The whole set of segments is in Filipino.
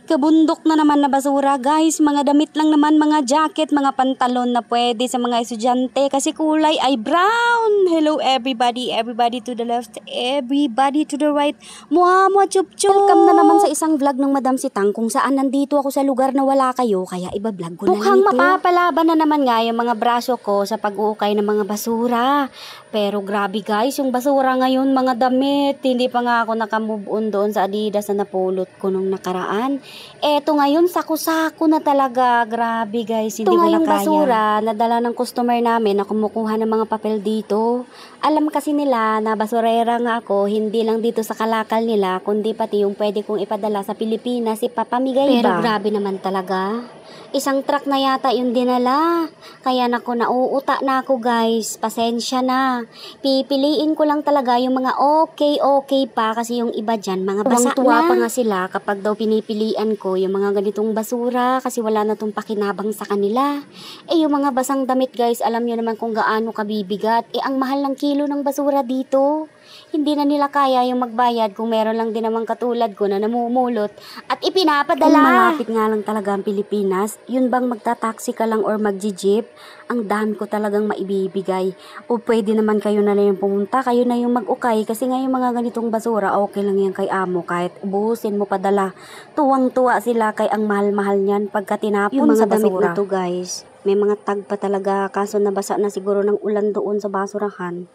Kabundok na naman na basura guys, mga damit lang naman, mga jacket, mga pantalon na pwede sa mga estudyante kasi kulay ay brown. Hello everybody, everybody to the left, everybody to the right. Mua chup chup. Welcome na naman sa isang vlog ng Madam Sitang kung saan nandito ako sa lugar na wala kayo kaya iba-vlog ko na Mukhang ito. mapapalaban na naman nga yung mga braso ko sa pag-uukay ng mga basura. Pero grabe guys, yung basura ngayon mga damit, hindi pa nga ako nakamove on doon sa Adidas na napulot ko nung nakaraan. Eto ngayon, sako-sako na talaga. Grabe guys, hindi ko na kaya. Basura, nadala ng customer namin na kumukuha ng mga papel dito. Alam kasi nila na basurera nga ako, hindi lang dito sa kalakal nila, kundi pati yung pwede kong ipadala sa Pilipinas, ipapamigay ba? Pero grabe naman talaga. Isang truck na yata yung dinala. Kaya naku, nauuta na ako guys. Pasensya na. Pipiliin ko lang talaga yung mga okay pa kasi yung iba dyan, mga basa na. Tuwa pa nga sila kapag daw pinipilian ko yung mga ganitong basura kasi wala na tong pakinabang sa kanila. Eh yung mga basang damit guys, alam nyo naman kung gaano kabibigat. Eh ang mahal ng kilo ng basura dito. Hindi na nila kaya yung magbayad kung meron lang din naman katulad ko na namumulot at ipinapadala. Kung malapit nga lang talaga ang Pilipinas, yun bang magta-taxi ka lang or mag-jeep, ang dami ko talagang maibibigay. O pwede naman kayo na lang yung pumunta, kayo na yung mag-ukay kasi nga yung mga ganitong basura, okay lang yan kay amo kahit ubusin mo padala. Tuwang-tuwa sila kay ang mahal-mahal niyan pagka tinapon yung mga sa basura. Damit na to guys, may mga tag pa talaga kaso nabasa na siguro ng ulan doon sa basurahan.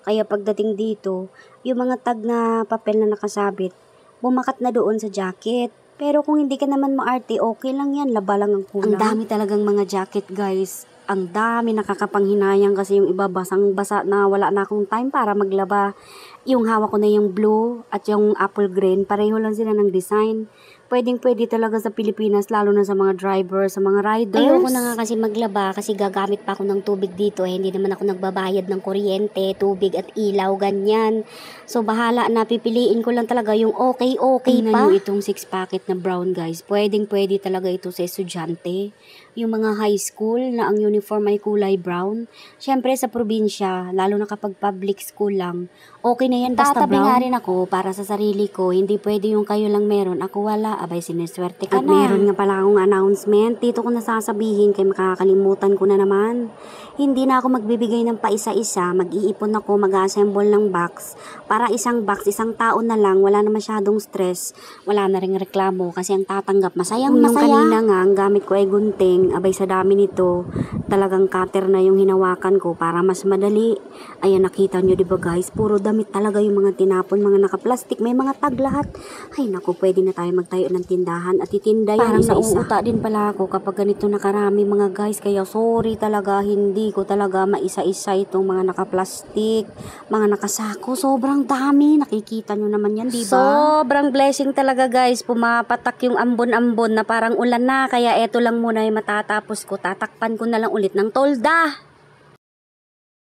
Kaya pagdating dito, yung mga tag na papel na nakasabit, bumakat na doon sa jacket. Pero kung hindi ka naman maarte, okay lang yan, laba lang ang kulang. Ang dami talagang mga jacket guys. Ang dami, nakakapanghinayang kasi yung iba basang-basa na wala na akong time para maglaba. Yung hawak ko na yung blue at yung apple green, pareho lang sila ng design. Pwedeng-pwede talaga sa Pilipinas, lalo na sa mga driver, sa mga riders. Ayoko na nga kasi maglaba kasi gagamit pa ako ng tubig dito. Hindi naman ako nagbabayad ng kuryente, tubig at ilaw, ganyan. So bahala na, pipiliin ko lang talaga yung okay pa. Tingnan nyo itong 6 packet na brown guys. Pwedeng-pwede talaga ito sa estudyante. Yung mga high school na ang uniform ay kulay brown. Siyempre sa probinsya, lalo na kapag public school lang, okay na yan basta brown. Tatabi nga rin ako para sa sarili ko. Hindi pwede yung kayo lang meron, ako wala. Abay, siniswerte ka na. At meron nga pala akong announcement. Dito ko nasasabihin kay makakalimutan ko na naman. Hindi na ako magbibigay ng paisa-isa. Mag-iipon ako, mag-assemble ng box. Para isang box, isang tao na lang. Wala na masyadong stress. Wala na ring reklamo kasi ang tatanggap masayang masaya. Nung kanina nga, ang gamit ko ay gunting. Abay, sa dami nito, talagang cutter na yung hinawakan ko para mas madali. Ayan, nakita nyo diba guys? Puro damit talaga yung mga tinapon, mga nakaplastik. May mga tag lahat. Ay naku, pwede na tayo magtayo ng tindahan at itinda yan isa-isa. Nauuta din pala ako kapag ganito nakarami mga guys. Kaya sorry talaga, hindi ko talaga maisa-isa itong mga nakaplastik, mga nakasako. Sobrang dami. Nakikita nyo naman yan, diba? Sobrang blessing talaga guys. Pumapatak yung ambon-ambon na parang ulan na. Kaya eto lang muna yung matatapos ko. Tatakpan ko na lang ulit ng tolda.